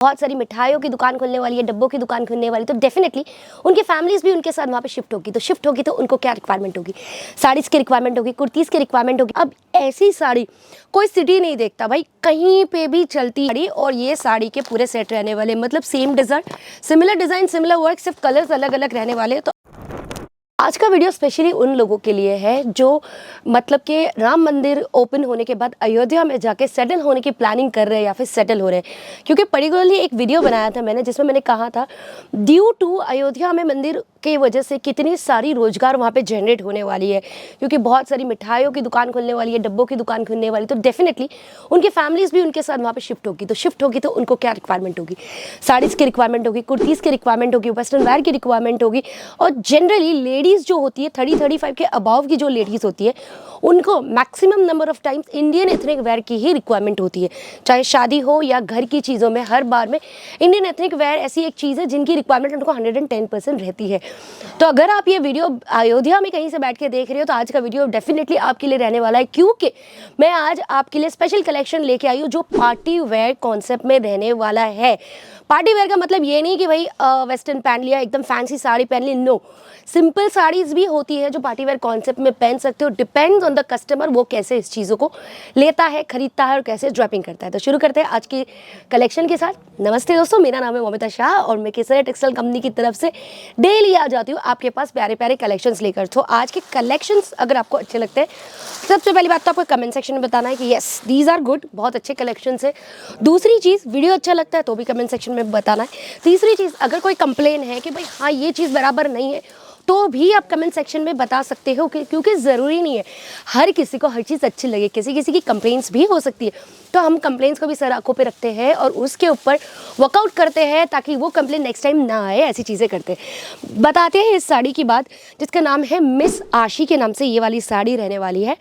बहुत सारी मिठाइयों की दुकान खुलने वाली है, डब्बों की दुकान खुलने वाली, तो डेफिनेटली उनकी फैमिलीज भी उनके साथ वहाँ पे शिफ्ट होगी तो उनको क्या रिक्वायरमेंट होगी, साड़ीज़ की रिक्वायरमेंट होगी, कुर्तीज़ की रिक्वायरमेंट होगी। अब ऐसी साड़ी कोई सिटी नहीं देखता भाई, कहीं पे भी चलती साड़ी। और ये साड़ी के पूरे सेट रहने वाले, मतलब सेम डिज़ाइन सिमिलर वर्क, सिर्फ कलर्स अलग अलग रहने वाले। तो आज का वीडियो स्पेशली उन लोगों के लिए है जो मतलब कि राम मंदिर ओपन होने के बाद अयोध्या में जाके सेटल होने की प्लानिंग कर रहे हैं या फिर सेटल हो रहे हैं। क्योंकि पर्टिकुलरली एक वीडियो बनाया था मैंने जिसमें मैंने कहा था ड्यू टू अयोध्या में मंदिर के वजह से कितनी सारी रोजगार वहाँ पे जनरेट होने वाली है, क्योंकि बहुत सारी मिठाइयों की दुकान खुलने वाली है, डब्बों की दुकान खुलने वाली, तो डेफिनेटली उनकी फैमिलीज भी उनके साथ वहाँ पे शिफ्ट होगी तो उनको क्या रिक्वायरमेंट होगी, साड़ीज़ की रिक्वायरमेंट होगी, कुर्तीज़ की रिक्वायरमेंट होगी, वेस्टर्न वेयर की रिक्वायरमेंट होगी। और जनरली लेडीज़ जो होती है 30-35 के अबाव की जो लेडीज़ होती है उनको maximum number of times Indian ethnic wear की ही रिक्वायरमेंट होती है, चाहे शादी हो या घर की चीज़ों में। हर बार में इंडियन एथनिक वेयर ऐसी एक चीज़ है जिनकी रिक्वायरमेंट उनको 110% रहती है। तो अगर आप ये वीडियो अयोध्या में कहीं से बैठ के देख रहे हो तो आज का वीडियो डेफिनेटली आपके लिए रहने वाला है, क्योंकि मैं आज आपके लिए स्पेशल कलेक्शन लेके आई हूँ जो पार्टी वेयर कॉन्सेप्ट में रहने वाला है। पार्टी वेयर का मतलब ये नहीं कि भाई वेस्टर्न पहन लिया, एकदम फैंसी साड़ी पहन ली, नो, सिंपल साड़ीज़ भी होती है जो पार्टी वेयर कॉन्सेप्ट में पहन सकते हो। डिपेंड्स ऑन द कस्टमर, वो कैसे इस चीज़ों को लेता है, खरीदता है और कैसे ड्रॉपिंग करता है। तो शुरू करते हैं आज की कलेक्शन के साथ। नमस्ते दोस्तों, मेरा नाम है ममिता शाह और मैं केसरिया टेक्सटाइल कंपनी की तरफ से डेली आ जाती हूँ आपके पास प्यारे प्यारे कलेक्शंस लेकर। तो आज के कलेक्शंस अगर आपको अच्छे लगते हैं, सबसे पहली बात तो आपको कमेंट सेक्शन में बताना है कि येस दीज आर गुड, बहुत अच्छे कलेक्शंस है। दूसरी चीज़, वीडियो अच्छा लगता है तो भी कमेंट सेक्शन में बताना है। तीसरी चीज़, अगर कोई कंप्लेन है कि भाई हाँ ये चीज़ बराबर नहीं है तो भी आप कमेंट सेक्शन में बता सकते हो, क्योंकि ज़रूरी नहीं है हर किसी को हर चीज़ अच्छी लगे, किसी किसी की कंप्लेंट्स भी हो सकती है। तो हम कंप्लेंट्स को भी सर आंखों पे रखते हैं और उसके ऊपर वर्कआउट करते हैं ताकि वो कंप्लेंट नेक्स्ट टाइम ना आए, ऐसी चीज़ें करते हैं। बताते हैं इस साड़ी की बात जिसका नाम है मिस आशी के नाम से ये वाली साड़ी रहने वाली है।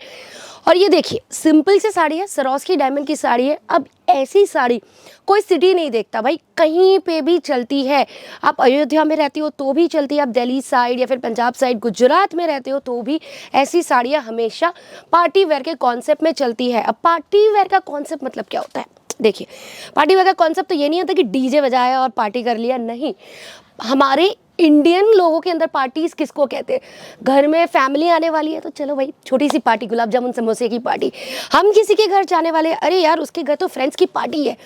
और ये देखिए सिंपल सी साड़ी है, सरोस्की डायमंड की साड़ी है। अब ऐसी साड़ी कोई सिटी नहीं देखता भाई, कहीं पे भी चलती है। आप अयोध्या में रहती हो तो भी चलती है, आप दिल्ली साइड या फिर पंजाब साइड गुजरात में रहते हो तो भी ऐसी साड़ियाँ हमेशा पार्टी वेयर के कॉन्सेप्ट में चलती है। अब पार्टी वेयर का कॉन्सेप्ट मतलब क्या होता है, देखिए पार्टी वेयर का कॉन्सेप्ट तो ये नहीं होता कि डीजे बजाया और पार्टी कर लिया, नहीं। हमारे इंडियन लोगों के अंदर पार्टीज किसको कहते हैं, घर में फैमिली आने वाली है तो चलो भाई छोटी सी पार्टी, गुलाब जामुन समोसे की पार्टी। हम किसी के घर जाने वाले, अरे यार उसके घर तो फ्रेंड्स की पार्टी है,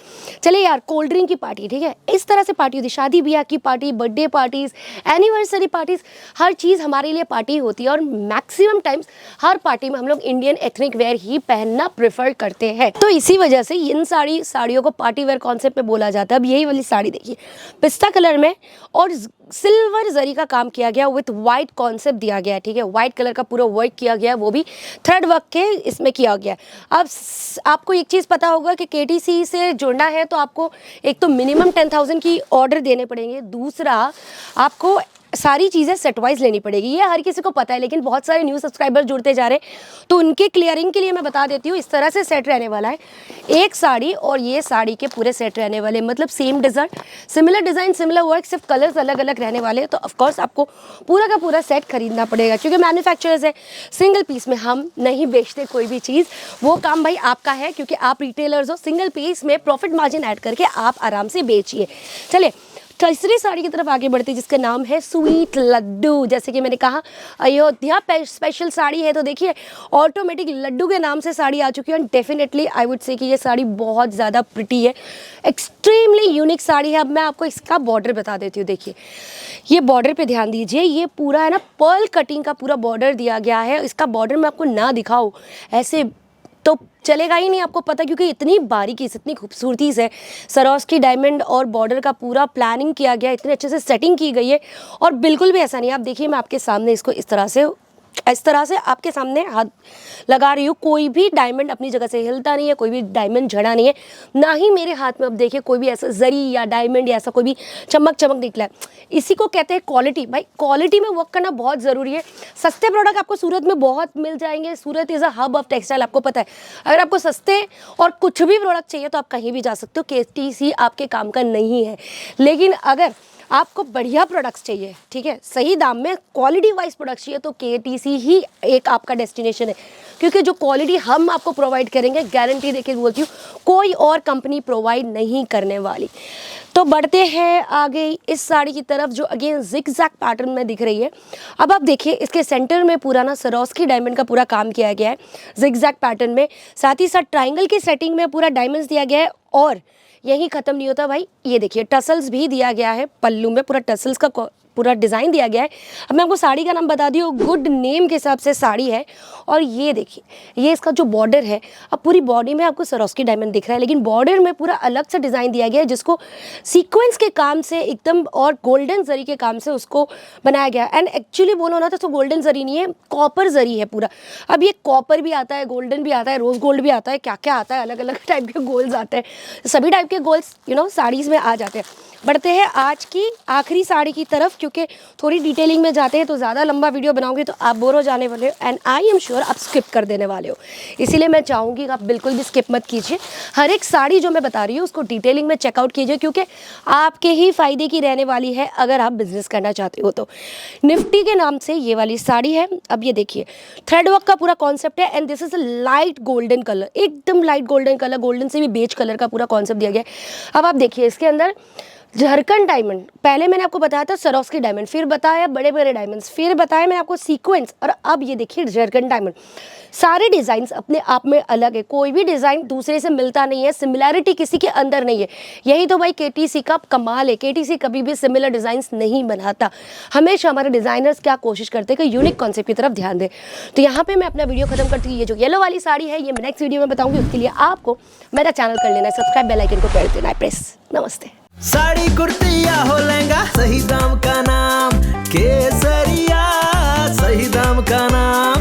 चले यार कोल्ड ड्रिंक की पार्टी, ठीक है। इस तरह से पार्टी होती है, शादी ब्याह की party, birthday parties, anniversary parties, हर चीज़ हमारे लिए पार्टी होती है। और मैक्सिमम टाइम्स हर पार्टी में हम लोग इंडियन एथनिक वेयर ही पहनना प्रेफर करते हैं। तो इसी वजह से इन साड़ियों को पार्टी वेयर कॉन्सेप्ट में बोला जाता है। अब यही वाली साड़ी देखिए पिस्ता कलर में और सिल्वर जरी का काम किया गया, विथ वाइट कॉन्सेप्ट दिया गया है, ठीक है। वाइट कलर का पूरा वर्क किया गया है, वो भी थ्रेड वर्क के इसमें किया गया है। अब आपको एक चीज़ पता होगा कि केटीसी से जुड़ना है तो आपको एक तो मिनिमम 10,000 की ऑर्डर देने पड़ेंगे, दूसरा आपको सारी चीज़ें सेट वाइज लेनी पड़ेगी। ये हर किसी को पता है, लेकिन बहुत सारे न्यू सब्सक्राइबर जुड़ते जा रहे हैं तो उनके क्लियरिंग के लिए मैं बता देती हूँ। इस तरह से सेट रहने वाला है, एक साड़ी और ये साड़ी के पूरे सेट रहने वाले, मतलब सेम डिज़ाइन सिमिलर वर्क, सिर्फ कलर्स अलग अलग रहने वाले। तो ऑफकोर्स आपको पूरा का पूरा सेट खरीदना पड़ेगा, क्योंकि मैन्युफैक्चरर्स है, सिंगल पीस में हम नहीं बेचते कोई भी चीज़। वो काम भाई आपका है, क्योंकि आप रिटेलर्स हो, सिंगल पीस में प्रॉफिट मार्जिन ऐड करके आप आराम से बेचिए। चलिए तीसरी साड़ी की तरफ आगे बढ़ते हैं जिसका नाम है स्वीट लड्डू। जैसे कि मैंने कहा अयोध्या स्पेशल साड़ी है, तो देखिए ऑटोमेटिक लड्डू के नाम से साड़ी आ चुकी है। और डेफिनेटली आई वुड से कि ये साड़ी बहुत ज़्यादा प्रिटी है, एक्सट्रीमली यूनिक साड़ी है। अब मैं आपको इसका बॉर्डर बता देती हूँ। देखिए ये बॉर्डर पे ध्यान दीजिए, ये पूरा है ना पर्ल कटिंग का पूरा बॉर्डर दिया गया है। इसका बॉर्डर मैं आपको ना दिखाऊँ ऐसे तो चलेगा ही नहीं, आपको पता, क्योंकि इतनी बारीकी से, इतनी खूबसूरती से सरोस्की डायमंड और बॉर्डर का पूरा प्लानिंग किया गया, इतने अच्छे से सेटिंग की गई है। और बिल्कुल भी ऐसा नहीं है, आप देखिए मैं आपके सामने इसको इस तरह से आपके सामने हाथ लगा रही हूँ, कोई भी डायमंड अपनी जगह से हिलता नहीं है, कोई भी डायमंड झड़ा नहीं है, ना ही मेरे हाथ में अब देखिए कोई भी ऐसा जरी या डायमंड या ऐसा कोई भी चमक निकला है। इसी को कहते हैं क्वालिटी। भाई क्वालिटी में वर्क करना बहुत ज़रूरी है। सस्ते प्रोडक्ट आपको सूरत में बहुत मिल जाएंगे, Surat is a hub of textile, आपको पता है। अगर आपको सस्ते और कुछ भी प्रोडक्ट चाहिए तो आप कहीं भी जा सकते हो, केटीसी आपके काम का नहीं है। लेकिन अगर आपको बढ़िया प्रोडक्ट्स चाहिए, ठीक है, सही दाम में क्वालिटी वाइज प्रोडक्ट्स चाहिए, तो KTC ही एक आपका डेस्टिनेशन है, क्योंकि जो क्वालिटी हम आपको प्रोवाइड करेंगे, गारंटी देके बोलती हूँ, कोई और कंपनी प्रोवाइड नहीं करने वाली। तो बढ़ते हैं आगे इस साड़ी की तरफ, जो अगेन जिग-जैग पैटर्न में दिख रही है। अब आप देखिए, इसके सेंटर में पूरा ना सरोस्की डायमंड का पूरा काम किया गया है जिग-जैग पैटर्न में, साथ ही साथ ट्रायंगल की सेटिंग में पूरा डायमंड्स दिया गया है। और यही ख़त्म नहीं होता भाई, ये देखिए टसल्स भी दिया गया है, पल्लू में पूरा टसल्स का पूरा डिज़ाइन दिया गया है। अब मैं आपको साड़ी का नाम बता दी हूँ, गुड नेम के हिसाब से साड़ी है। और ये देखिए, ये इसका जो बॉर्डर है, अब पूरी बॉडी में आपको सरोस्की डायमंड दिख रहा है, लेकिन बॉर्डर में पूरा अलग से डिज़ाइन दिया गया है, जिसको सीक्वेंस के काम से एकदम और गोल्डन जरी के काम से उसको बनाया गया। एंड एक्चुअली बोलो ना तो गोल्डन जरी नहीं है, कॉपर जरी है पूरा। अब ये कॉपर भी आता है, गोल्डन भी आता है, रोज़ गोल्ड भी आता है, क्या क्या आता है, अलग अलग टाइप के गोल्ड्स आते हैं, सभी टाइप के गोल्ड्स साड़ीज़ में आ जाते हैं। बढ़ते हैं आज की आखिरी साड़ी की तरफ, क्योंकि थोड़ी डिटेलिंग में जाते हैं तो ज़्यादा लंबा वीडियो बनाऊंगी तो आप बोर हो जाने वाले हो, एंड आई एम श्योर आप स्किप कर देने वाले हो। इसीलिए मैं चाहूँगी कि आप बिल्कुल भी स्किप मत कीजिए, हर एक साड़ी जो मैं बता रही हूँ उसको डिटेलिंग में चेकआउट कीजिए, क्योंकि आपके ही फ़ायदे की रहने वाली है अगर आप बिजनेस करना चाहते हो तो। निफ्टी के नाम से ये वाली साड़ी है। अब ये देखिए, थ्रेड वर्क का पूरा कॉन्सेप्ट है, and this is a light golden colour, एकदम लाइट गोल्डन कलर, गोल्डन से भी बेज कलर का पूरा कॉन्सेप्ट दिया गया है। अब आप देखिए, इसके अंदर झरकन डायमंड, पहले मैंने आपको बताया था सरोस्की डायमंड, फिर बताया बड़े बड़े डायमंड्स, फिर बताया मैंने आपको सीक्वेंस, और अब ये देखिए झरकन डायमंड। सारे डिज़ाइंस अपने आप में अलग है, कोई भी डिज़ाइन दूसरे से मिलता नहीं है, सिमिलैरिटी किसी के अंदर नहीं है। यही तो भाई KTC का कमाल है, KTC कभी भी सिमिलर डिज़ाइंस नहीं बनाता। हमेशा हमारे डिज़ाइनर्स क्या कोशिश करते हैं कि यूनिक कॉन्सेप्ट की तरफ ध्यान दें। तो यहाँ पे मैं अपना वीडियो खत्म करती हूँ। ये जो येलो वाली साड़ी है, ये मैं नेक्स्ट वीडियो में बताऊँगी, उसके लिए आपको मेरा चैनल कर लेना है सब्सक्राइब, बेल आइकन को कर देना है प्रेस। नमस्ते। साड़ी कुर्ती या हो लहंगा, सही दाम का नाम केसरिया, सही दाम का नाम।